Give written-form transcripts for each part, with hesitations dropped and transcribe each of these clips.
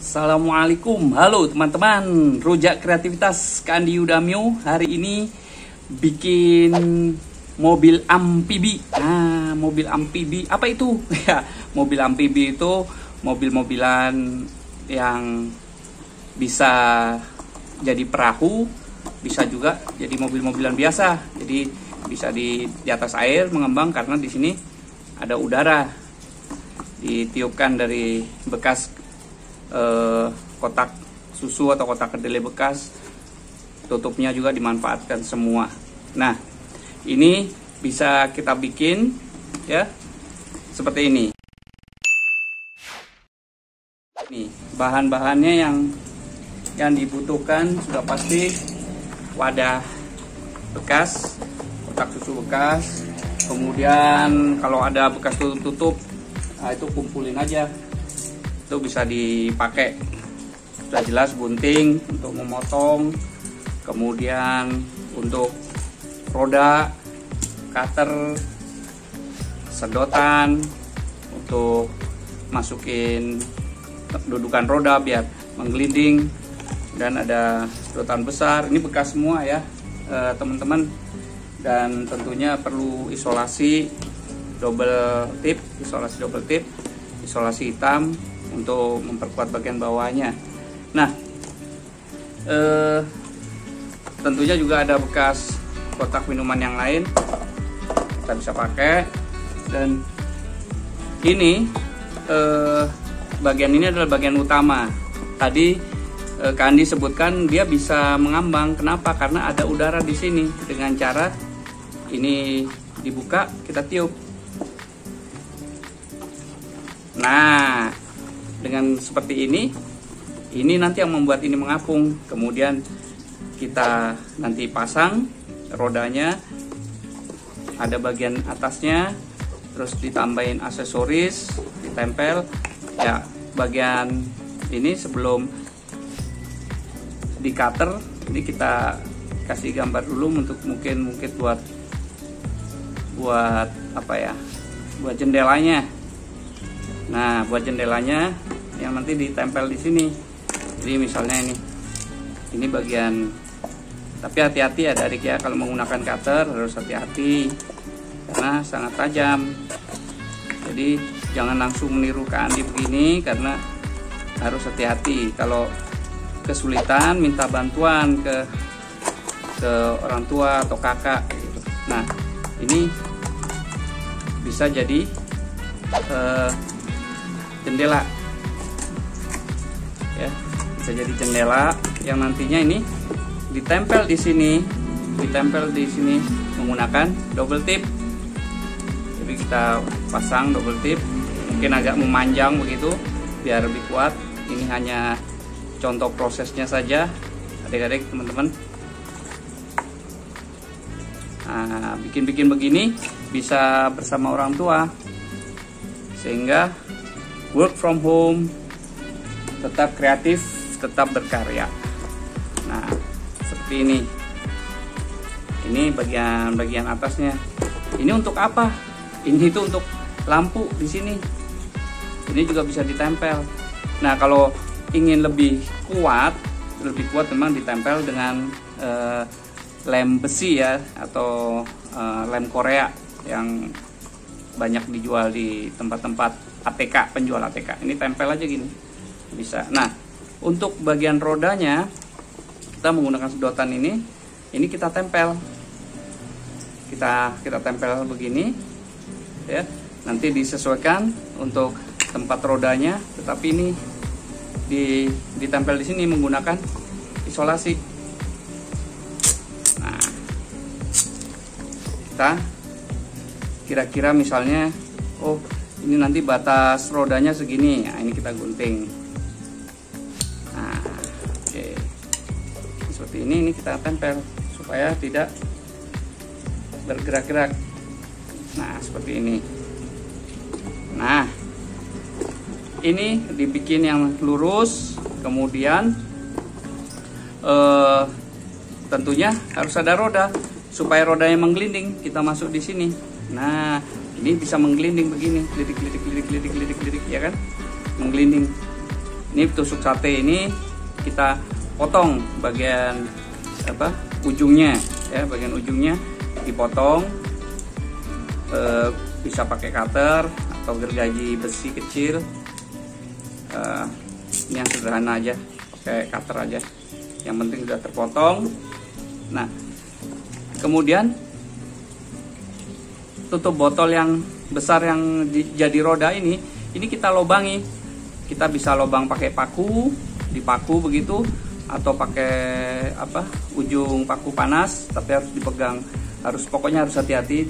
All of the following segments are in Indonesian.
Assalamualaikum, halo teman-teman, Rujak Kreativitas Kandi Udamyo. Hari ini bikin mobil amfibi. Nah, mobil amfibi apa itu? Ya, mobil amfibi itu mobil-mobilan yang bisa jadi perahu, bisa juga jadi mobil-mobilan biasa. Jadi bisa di atas air mengembang karena di sini ada udara. Ditiupkan dari bekas kotak susu atau kotak kedelai bekas, tutupnya juga dimanfaatkan semua. Nah, ini bisa kita bikin ya seperti ini. Nih, bahan-bahannya yang dibutuhkan sudah pasti wadah bekas, kotak susu bekas, kemudian kalau ada bekas tutup-tutup, nah itu kumpulin aja, itu bisa dipakai. Sudah jelas gunting untuk memotong, kemudian untuk roda, cutter, sedotan untuk masukin dudukan roda biar menggelinding, dan ada sedotan besar. Ini bekas semua ya teman-teman, dan tentunya perlu isolasi double tip, isolasi hitam untuk memperkuat bagian bawahnya. Nah, tentunya juga ada bekas kotak minuman yang lain kita bisa pakai. Dan ini bagian ini adalah bagian utama. Tadi Kandi sebutkan dia bisa mengambang. Kenapa? Karena ada udara di sini. Dengan cara ini dibuka, kita tiup. Nah, dengan seperti ini nanti yang membuat ini mengapung. Kemudian kita nanti pasang rodanya, ada bagian atasnya, terus ditambahin aksesoris, ditempel. Ya, bagian ini sebelum di cutter, ini kita kasih gambar dulu untuk mungkin buat apa ya? Buat jendelanya. Nah, buat jendelanya yang nanti ditempel di sini. Jadi misalnya ini bagian, tapi hati-hati ya adik ya, kalau menggunakan cutter harus hati-hati karena sangat tajam. Jadi jangan langsung meniru Kandi begini, karena harus hati-hati. Kalau kesulitan, minta bantuan ke orang tua atau kakak gitu. Nah, ini bisa jadi jendela ya, bisa jadi jendela yang nantinya ini ditempel di sini menggunakan double tip. Jadi kita pasang double tip, mungkin agak memanjang begitu biar lebih kuat. Ini hanya contoh prosesnya saja adik-adik, teman-teman. Nah, bikin begini bisa bersama orang tua, sehingga work from home, tetap kreatif, tetap berkarya. Nah, seperti ini. Ini bagian atasnya. Ini untuk apa? Ini itu untuk lampu di sini. Ini juga bisa ditempel. Nah, kalau ingin lebih kuat memang ditempel dengan lem besi ya, atau lem Korea yang banyak dijual di tempat-tempat ATK, penjual ATK. Ini tempel aja gini, bisa. Nah, untuk bagian rodanya kita menggunakan sedotan ini kita tempel. Kita tempel begini ya. Nanti disesuaikan untuk tempat rodanya, tetapi ini ditempel di sini menggunakan isolasi. Nah, kita kira-kira misalnya, oh ini nanti batas rodanya segini, nah ini kita gunting. Nah, oke. Seperti ini kita tempel supaya tidak bergerak-gerak. Nah, seperti ini. Nah, ini dibikin yang lurus, kemudian tentunya harus ada roda supaya rodanya menggelinding. Kita masuk di sini. Nah, ini bisa menggelinding begini, lidik ya kan, menggelinding. Ini tusuk sate ini kita potong bagian ujungnya ya, bagian ujungnya dipotong, bisa pakai cutter atau gergaji besi kecil. Ini yang sederhana aja, pakai cutter aja, yang penting sudah terpotong. Nah, kemudian tutup botol yang besar yang jadi roda ini kita lobangi. Kita bisa lobang pakai paku, dipaku begitu, atau pakai ujung paku panas, tapi harus dipegang, pokoknya harus hati-hati,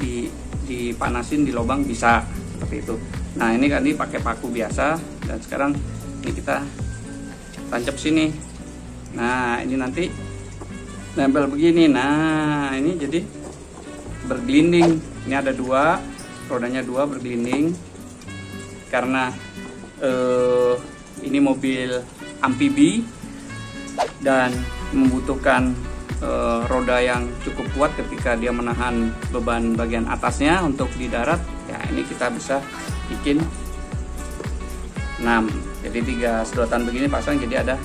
dipanasin di lobang bisa seperti itu. Nah, ini kan pakai paku biasa, dan sekarang ini kita tancap sini. Nah, ini nanti nempel begini. Nah, ini jadi bergelinding. Ini ada dua, rodanya dua bergelinding. Karena ini mobil amfibi dan membutuhkan roda yang cukup kuat ketika dia menahan beban bagian atasnya untuk di darat. Ya, ini kita bisa bikin 6. Jadi 3 sedotan begini pasang, jadi ada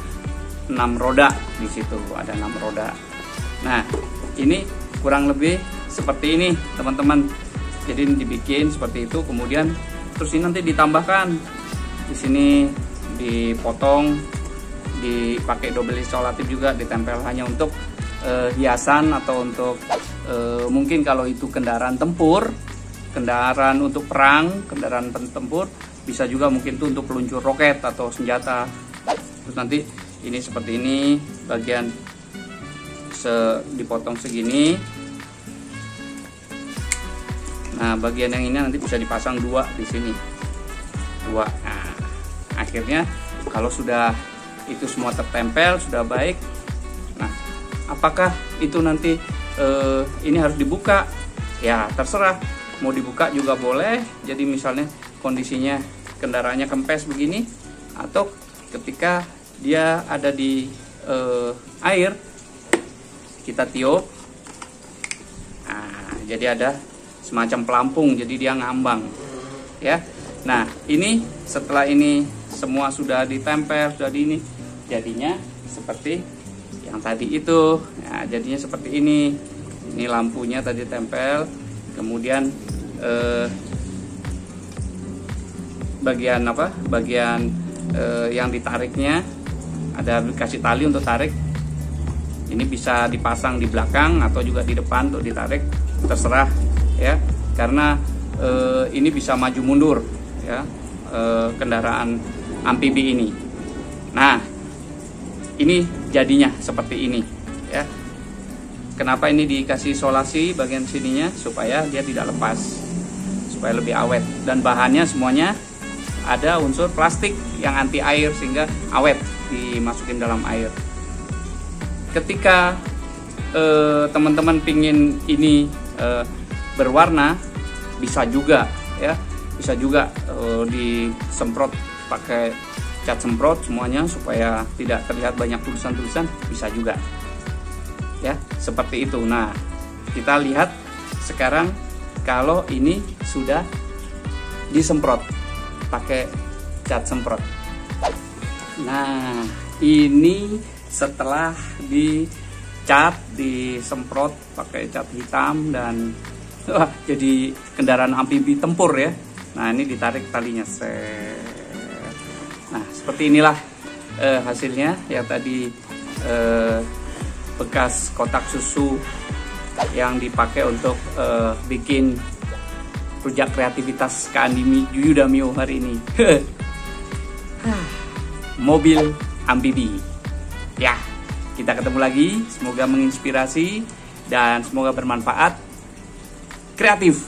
6 roda di situ, ada 6 roda. Nah, ini kurang lebih seperti ini, teman-teman. Jadi dibikin seperti itu, kemudian terus ini nanti ditambahkan di sini, dipotong, dipakai double isolatif juga, ditempel hanya untuk hiasan atau untuk mungkin kalau itu kendaraan tempur, kendaraan untuk perang, kendaraan tempur, bisa juga mungkin itu untuk peluncur roket atau senjata. Terus nanti ini seperti ini, bagian dipotong segini. Nah, bagian yang ini nanti bisa dipasang 2 di sini, 2. Nah, akhirnya kalau sudah itu semua tertempel, sudah baik. Nah, apakah itu nanti ini harus dibuka? Ya, terserah. Mau dibuka juga boleh. Jadi misalnya kondisinya kendaraannya kempes begini, atau ketika dia ada di air, kita tiup. Nah, jadi ada semacam pelampung, jadi dia ngambang ya. Nah, ini setelah ini semua sudah ditempel, sudah di ini, jadinya seperti yang tadi itu. Nah, jadinya seperti ini. Ini lampunya tadi tempel, kemudian bagian yang ditariknya ada dikasih tali untuk tarik. Ini bisa dipasang di belakang atau juga di depan untuk ditarik, terserah ya, karena ini bisa maju mundur ya, kendaraan amfibi ini. Nah, ini jadinya seperti ini ya. Kenapa ini dikasih isolasi bagian sininya? Supaya dia tidak lepas, supaya lebih awet, dan bahannya semuanya ada unsur plastik yang anti air sehingga awet dimasukin dalam air. Ketika teman-teman pingin ini berwarna, bisa juga ya, bisa juga disemprot pakai cat semprot semuanya supaya tidak terlihat banyak tulisan-tulisan, bisa juga ya, seperti itu. Nah, kita lihat sekarang kalau ini sudah disemprot pakai cat semprot. Nah, ini setelah dicat, disemprot pakai cat hitam, dan jadi kendaraan amfibi tempur ya. Nah, ini ditarik talinya, nah seperti inilah hasilnya. Yang tadi bekas kotak susu yang dipakai untuk bikin rujak kreativitas Kak Andi Yudamio hari ini. Mobil amfibi ya. Kita ketemu lagi, semoga menginspirasi dan semoga bermanfaat. Kreatif